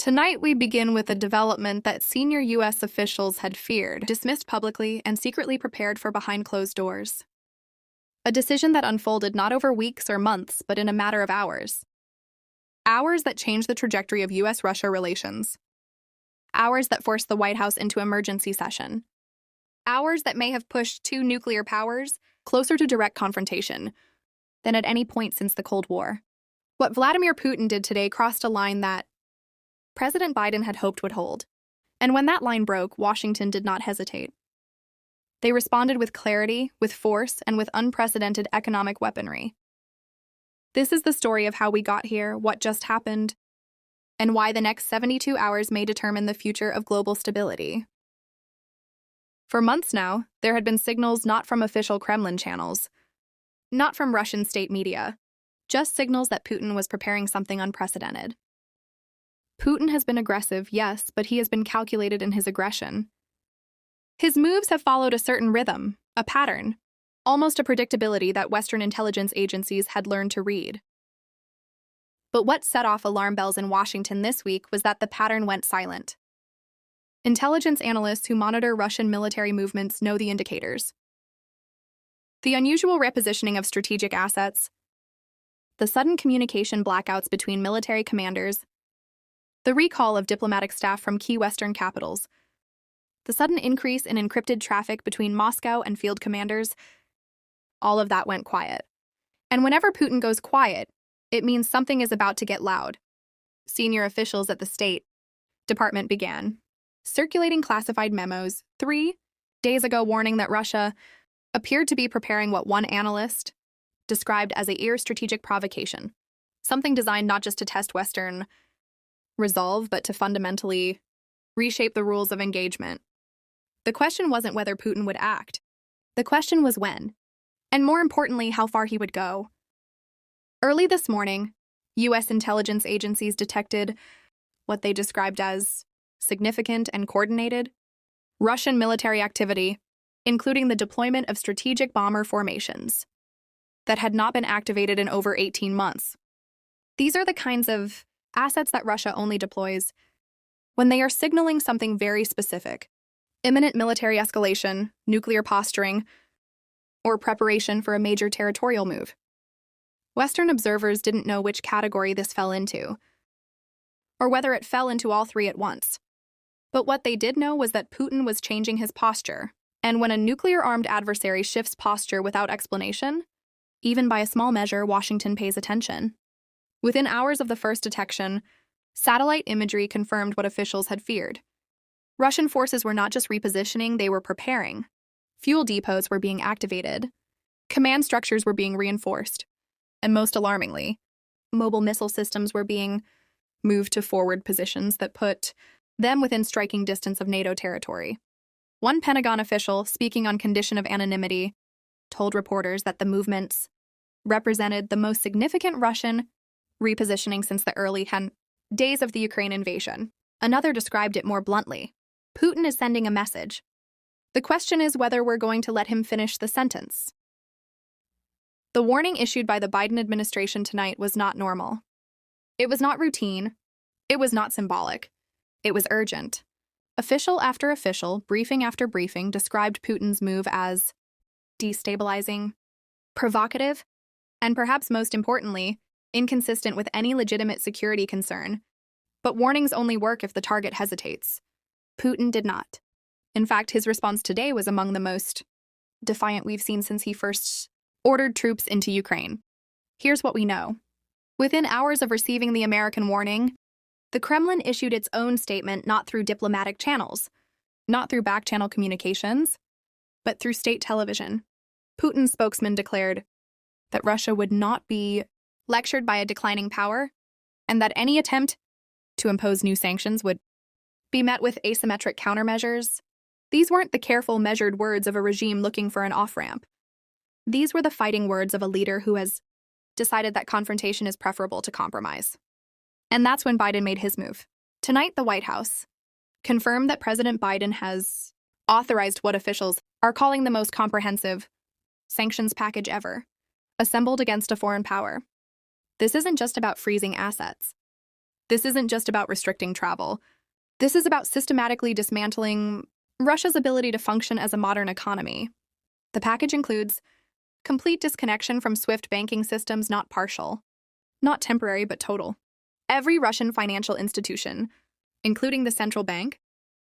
Tonight, we begin with a development that senior U.S. officials had feared, dismissed publicly, and secretly prepared for behind closed doors. A decision that unfolded not over weeks or months, but in a matter of hours. Hours that changed the trajectory of U.S.-Russia relations. Hours that forced the White House into emergency session. Hours that may have pushed two nuclear powers closer to direct confrontation than at any point since the Cold War. What Vladimir Putin did today crossed a line that President Biden had hoped would hold. And when that line broke, Washington did not hesitate. They responded with clarity, with force, and with unprecedented economic weaponry. This is the story of how we got here, what just happened, and why the next 72 hours may determine the future of global stability. For months now, there had been signals not from official Kremlin channels, not from Russian state media, just signals that Putin was preparing something unprecedented. Putin has been aggressive, yes, but he has been calculated in his aggression. His moves have followed a certain rhythm, a pattern, almost a predictability that Western intelligence agencies had learned to read. But what set off alarm bells in Washington this week was that the pattern went silent. Intelligence analysts who monitor Russian military movements know the indicators. The unusual repositioning of strategic assets, the sudden communication blackouts between military commanders, the recall of diplomatic staff from key Western capitals, the sudden increase in encrypted traffic between Moscow and field commanders, all of that went quiet. And whenever Putin goes quiet, it means something is about to get loud. Senior officials at the State Department began circulating classified memos 3 days ago warning that Russia appeared to be preparing what one analyst described as a strategic provocation, something designed not just to test Western resolve, but to fundamentally reshape the rules of engagement. The question wasn't whether Putin would act. The question was when, and more importantly, how far he would go. Early this morning, U.S. intelligence agencies detected what they described as significant and coordinated Russian military activity, including the deployment of strategic bomber formations that had not been activated in over 18 months. These are the kinds of assets that Russia only deploys when they are signaling something very specific: imminent military escalation, nuclear posturing, or preparation for a major territorial move. Western observers didn't know which category this fell into, or whether it fell into all three at once. But what they did know was that Putin was changing his posture, and when a nuclear-armed adversary shifts posture without explanation, even by a small measure, Washington pays attention. Within hours of the first detection, satellite imagery confirmed what officials had feared. Russian forces were not just repositioning, they were preparing. Fuel depots were being activated. Command structures were being reinforced. And most alarmingly, mobile missile systems were being moved to forward positions that put them within striking distance of NATO territory. One Pentagon official, speaking on condition of anonymity, told reporters that the movements represented the most significant Russian repositioning since the early days of the Ukraine invasion. Another described it more bluntly. Putin is sending a message. The question is whether we're going to let him finish the sentence. The warning issued by the Biden administration tonight was not normal. It was not routine. It was not symbolic. It was urgent. Official after official, briefing after briefing, described Putin's move as destabilizing, provocative, and perhaps most importantly, inconsistent with any legitimate security concern. But warnings only work if the target hesitates. Putin did not. In fact, his response today was among the most defiant we've seen since he first ordered troops into Ukraine. Here's what we know. Within hours of receiving the American warning, the Kremlin issued its own statement not through diplomatic channels, not through back-channel communications, but through state television. Putin's spokesman declared that Russia would not be lectured by a declining power, and that any attempt to impose new sanctions would be met with asymmetric countermeasures. These weren't the careful, measured words of a regime looking for an off-ramp. These were the fighting words of a leader who has decided that confrontation is preferable to compromise. And that's when Biden made his move. Tonight, the White House confirmed that President Biden has authorized what officials are calling the most comprehensive sanctions package ever, assembled against a foreign power. This isn't just about freezing assets. This isn't just about restricting travel. This is about systematically dismantling Russia's ability to function as a modern economy. The package includes complete disconnection from SWIFT banking systems, not partial, not temporary, but total. Every Russian financial institution, including the central bank,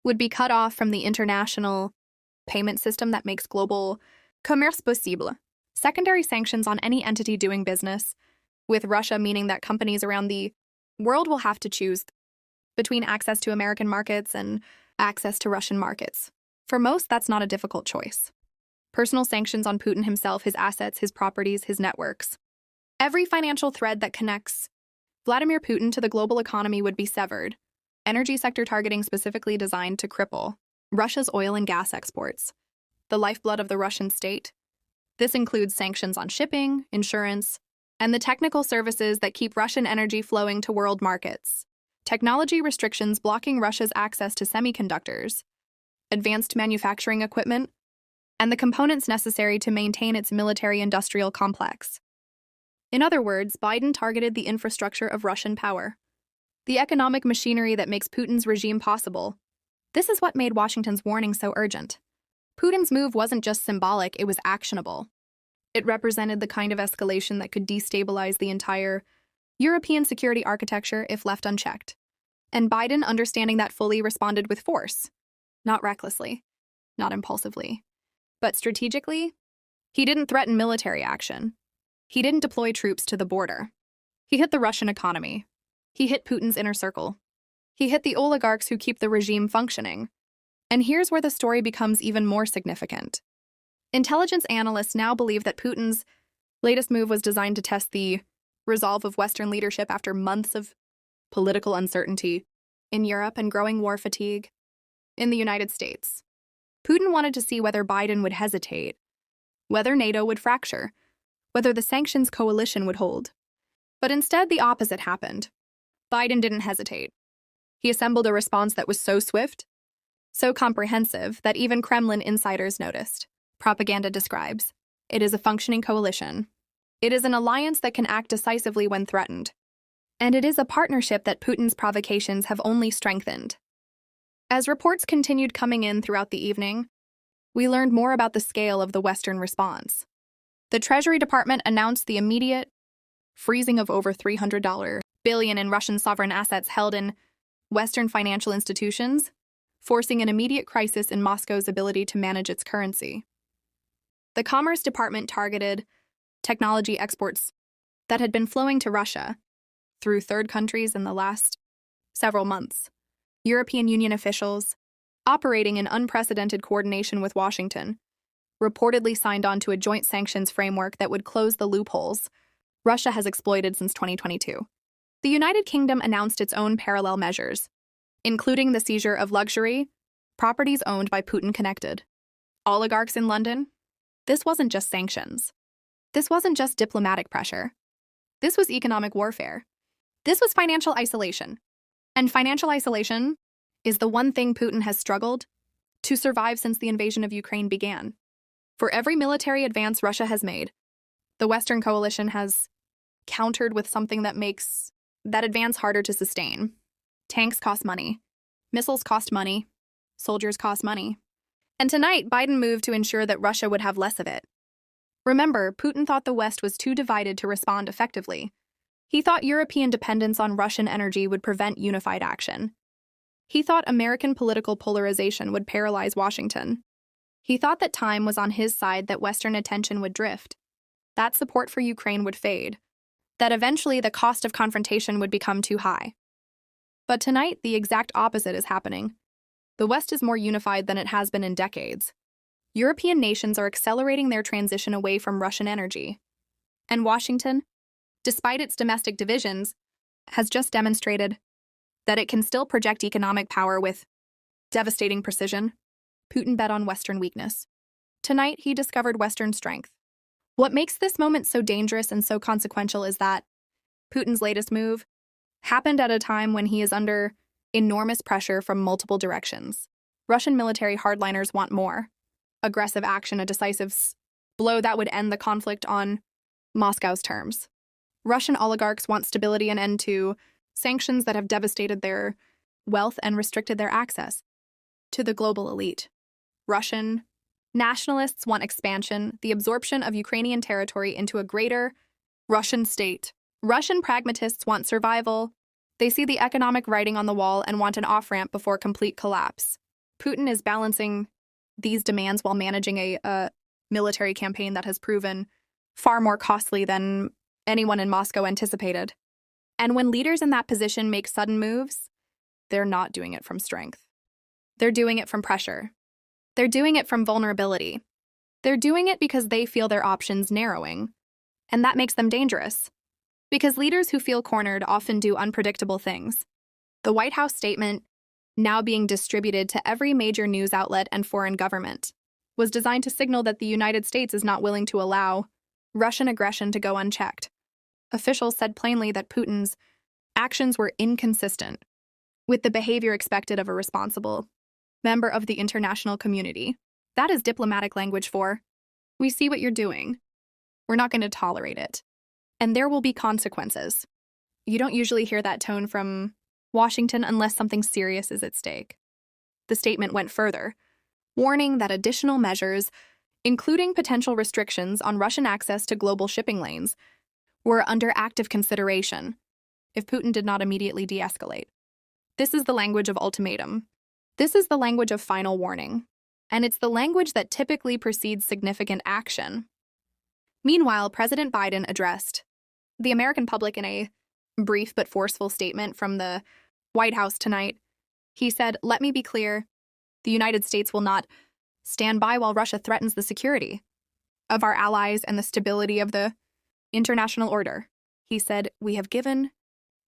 would be cut off from the international payment system that makes global commerce possible. Secondary sanctions on any entity doing business with Russia, meaning that companies around the world will have to choose between access to American markets and access to Russian markets. For most, that's not a difficult choice. Personal sanctions on Putin himself, his assets, his properties, his networks. Every financial thread that connects Vladimir Putin to the global economy would be severed. Energy sector targeting specifically designed to cripple Russia's oil and gas exports, the lifeblood of the Russian state. This includes sanctions on shipping, insurance, and the technical services that keep Russian energy flowing to world markets. Technology restrictions blocking Russia's access to semiconductors, advanced manufacturing equipment, and the components necessary to maintain its military-industrial complex. In other words, Biden targeted the infrastructure of Russian power, the economic machinery that makes Putin's regime possible. This is what made Washington's warning so urgent. Putin's move wasn't just symbolic, it was actionable. It represented the kind of escalation that could destabilize the entire European security architecture if left unchecked. And Biden, understanding that fully, responded with force. Not recklessly, not impulsively, but strategically. He didn't threaten military action. He didn't deploy troops to the border. He hit the Russian economy. He hit Putin's inner circle. He hit the oligarchs who keep the regime functioning. And here's where the story becomes even more significant. Intelligence analysts now believe that Putin's latest move was designed to test the resolve of Western leadership after months of political uncertainty in Europe and growing war fatigue in the United States. Putin wanted to see whether Biden would hesitate, whether NATO would fracture, whether the sanctions coalition would hold. But instead, the opposite happened. Biden didn't hesitate. He assembled a response that was so swift, so comprehensive, that even Kremlin insiders noticed. Propaganda describes, it is a functioning coalition. It is an alliance that can act decisively when threatened. And it is a partnership that Putin's provocations have only strengthened. As reports continued coming in throughout the evening, we learned more about the scale of the Western response. The Treasury Department announced the immediate freezing of over $300 billion in Russian sovereign assets held in Western financial institutions, forcing an immediate crisis in Moscow's ability to manage its currency. The Commerce Department targeted technology exports that had been flowing to Russia through third countries in the last several months. European Union officials, operating in unprecedented coordination with Washington, reportedly signed on to a joint sanctions framework that would close the loopholes Russia has exploited since 2022. The United Kingdom announced its own parallel measures, including the seizure of luxury properties owned by Putin-connected oligarchs in London. This wasn't just sanctions. This wasn't just diplomatic pressure. This was economic warfare. This was financial isolation. And financial isolation is the one thing Putin has struggled to survive since the invasion of Ukraine began. For every military advance Russia has made, the Western coalition has countered with something that makes that advance harder to sustain. Tanks cost money. Missiles cost money. Soldiers cost money. And tonight, Biden moved to ensure that Russia would have less of it. Remember, Putin thought the West was too divided to respond effectively. He thought European dependence on Russian energy would prevent unified action. He thought American political polarization would paralyze Washington. He thought that time was on his side, that Western attention would drift, that support for Ukraine would fade, that eventually the cost of confrontation would become too high. But tonight, the exact opposite is happening. The West is more unified than it has been in decades. European nations are accelerating their transition away from Russian energy. And Washington, despite its domestic divisions, has just demonstrated that it can still project economic power with devastating precision. Putin bet on Western weakness. Tonight, he discovered Western strength. What makes this moment so dangerous and so consequential is that Putin's latest move happened at a time when he is under enormous pressure from multiple directions. Russian military hardliners want more aggressive action, a decisive blow that would end the conflict on Moscow's terms. Russian oligarchs want stability and end to sanctions that have devastated their wealth and restricted their access to the global elite. Russian nationalists want expansion, the absorption of Ukrainian territory into a greater Russian state. Russian pragmatists want survival. They see the economic writing on the wall and want an off-ramp before complete collapse. Putin is balancing these demands while managing a military campaign that has proven far more costly than anyone in Moscow anticipated. And when leaders in that position make sudden moves, they're not doing it from strength. They're doing it from pressure. They're doing it from vulnerability. They're doing it because they feel their options narrowing. And that makes them dangerous. Because leaders who feel cornered often do unpredictable things. The White House statement, now being distributed to every major news outlet and foreign government, was designed to signal that the United States is not willing to allow Russian aggression to go unchecked. Officials said plainly that Putin's actions were inconsistent with the behavior expected of a responsible member of the international community. That is diplomatic language for, we see what you're doing. We're not going to tolerate it. And there will be consequences. You don't usually hear that tone from Washington unless something serious is at stake. The statement went further, warning that additional measures, including potential restrictions on Russian access to global shipping lanes, were under active consideration if Putin did not immediately de-escalate. This is the language of ultimatum. This is the language of final warning. And it's the language that typically precedes significant action. Meanwhile, President Biden addressed the American public in a brief but forceful statement from the White House tonight. He said, "Let me be clear, the United States will not stand by while Russia threatens the security of our allies and the stability of the international order." He said, "We have given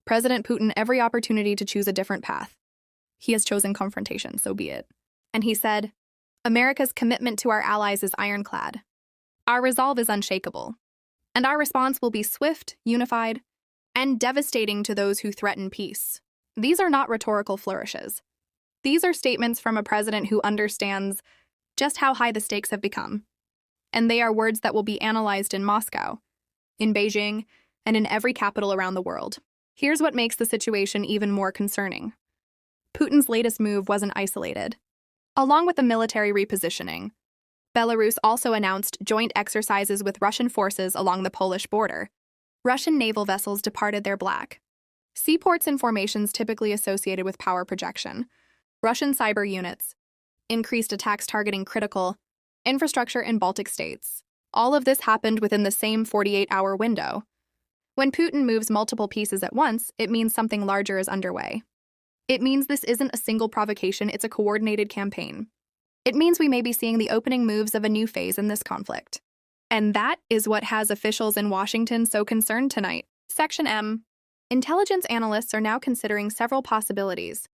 President Putin every opportunity to choose a different path. He has chosen confrontation, so be it." And he said, "America's commitment to our allies is ironclad. Our resolve is unshakable. And our response will be swift, unified, and devastating to those who threaten peace." These are not rhetorical flourishes. These are statements from a president who understands just how high the stakes have become. And they are words that will be analyzed in Moscow, in Beijing, and in every capital around the world. Here's what makes the situation even more concerning. Putin's latest move wasn't isolated. Along with the military repositioning, Belarus also announced joint exercises with Russian forces along the Polish border. Russian naval vessels departed their black seaports in formations typically associated with power projection. Russian cyber units increased attacks targeting critical infrastructure in Baltic states. All of this happened within the same 48-hour window. When Putin moves multiple pieces at once, it means something larger is underway. It means this isn't a single provocation, it's a coordinated campaign. It means we may be seeing the opening moves of a new phase in this conflict. And that is what has officials in Washington so concerned tonight. Section M. Intelligence analysts are now considering several possibilities.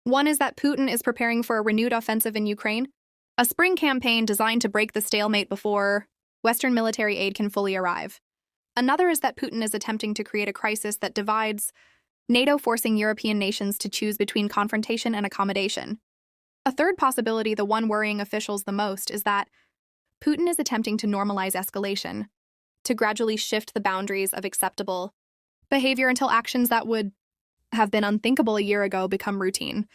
One is that Putin is preparing for a renewed offensive in Ukraine, a spring campaign designed to break the stalemate before Western military aid can fully arrive. Another is that Putin is attempting to create a crisis that divides NATO, forcing European nations to choose between confrontation and accommodation. A third possibility, the one worrying officials the most, is that Putin is attempting to normalize escalation, to gradually shift the boundaries of acceptable behavior until actions that would have been unthinkable a year ago become routine.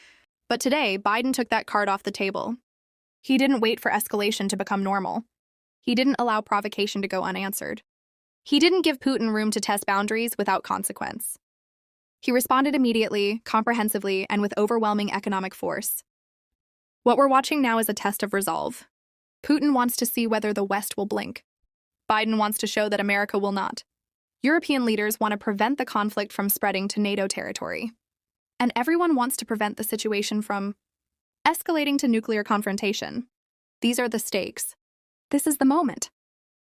But today, Biden took that card off the table. He didn't wait for escalation to become normal. He didn't allow provocation to go unanswered. He didn't give Putin room to test boundaries without consequence. He responded immediately, comprehensively, and with overwhelming economic force. What we're watching now is a test of resolve. Putin wants to see whether the West will blink. Biden wants to show that America will not. European leaders want to prevent the conflict from spreading to NATO territory. And everyone wants to prevent the situation from escalating to nuclear confrontation. These are the stakes. This is the moment.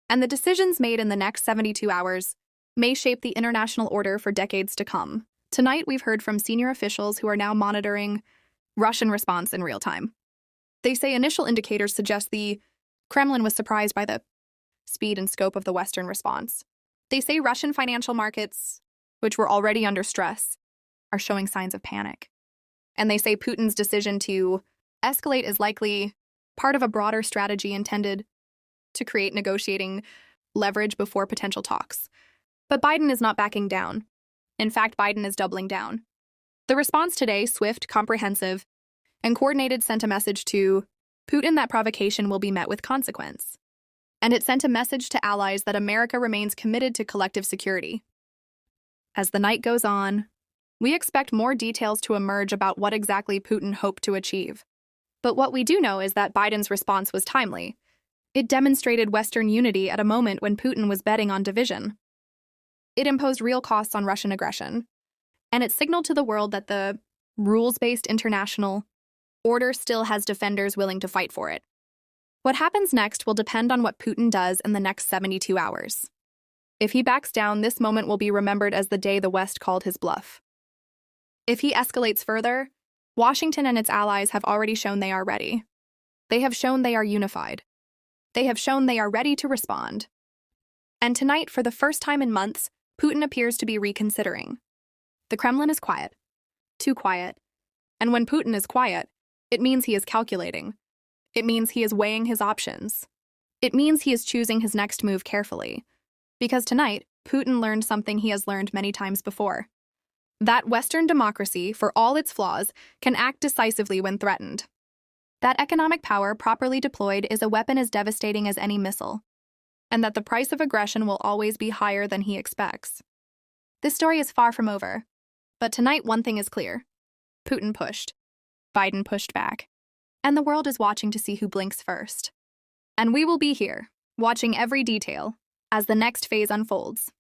And the decisions made in the next 72 hours may shape the international order for decades to come. Tonight, we've heard from senior officials who are now monitoring Russian response in real time. They say initial indicators suggest the Kremlin was surprised by the speed and scope of the Western response. They say Russian financial markets, which were already under stress, are showing signs of panic. And they say Putin's decision to escalate is likely part of a broader strategy intended to create negotiating leverage before potential talks. But Biden is not backing down. In fact, Biden is doubling down. The response today, swift, comprehensive, and coordinated, sent a message to Putin that provocation will be met with consequence. And it sent a message to allies that America remains committed to collective security. As the night goes on, we expect more details to emerge about what exactly Putin hoped to achieve. But what we do know is that Biden's response was timely. It demonstrated Western unity at a moment when Putin was betting on division. It imposed real costs on Russian aggression, and it signaled to the world that the rules-based international order still has defenders willing to fight for it. What happens next will depend on what Putin does in the next 72 hours. If he backs down, this moment will be remembered as the day the West called his bluff. If he escalates further, Washington and its allies have already shown they are ready. They have shown they are unified. They have shown they are ready to respond. And tonight, for the first time in months, Putin appears to be reconsidering. The Kremlin is quiet. Too quiet. And when Putin is quiet, it means he is calculating. It means he is weighing his options. It means he is choosing his next move carefully. Because tonight, Putin learned something he has learned many times before. That Western democracy, for all its flaws, can act decisively when threatened. That economic power, properly deployed, is a weapon as devastating as any missile. And that the price of aggression will always be higher than he expects. This story is far from over. But tonight, one thing is clear. Putin pushed. Biden pushed back. And the world is watching to see who blinks first. And we will be here, watching every detail, as the next phase unfolds.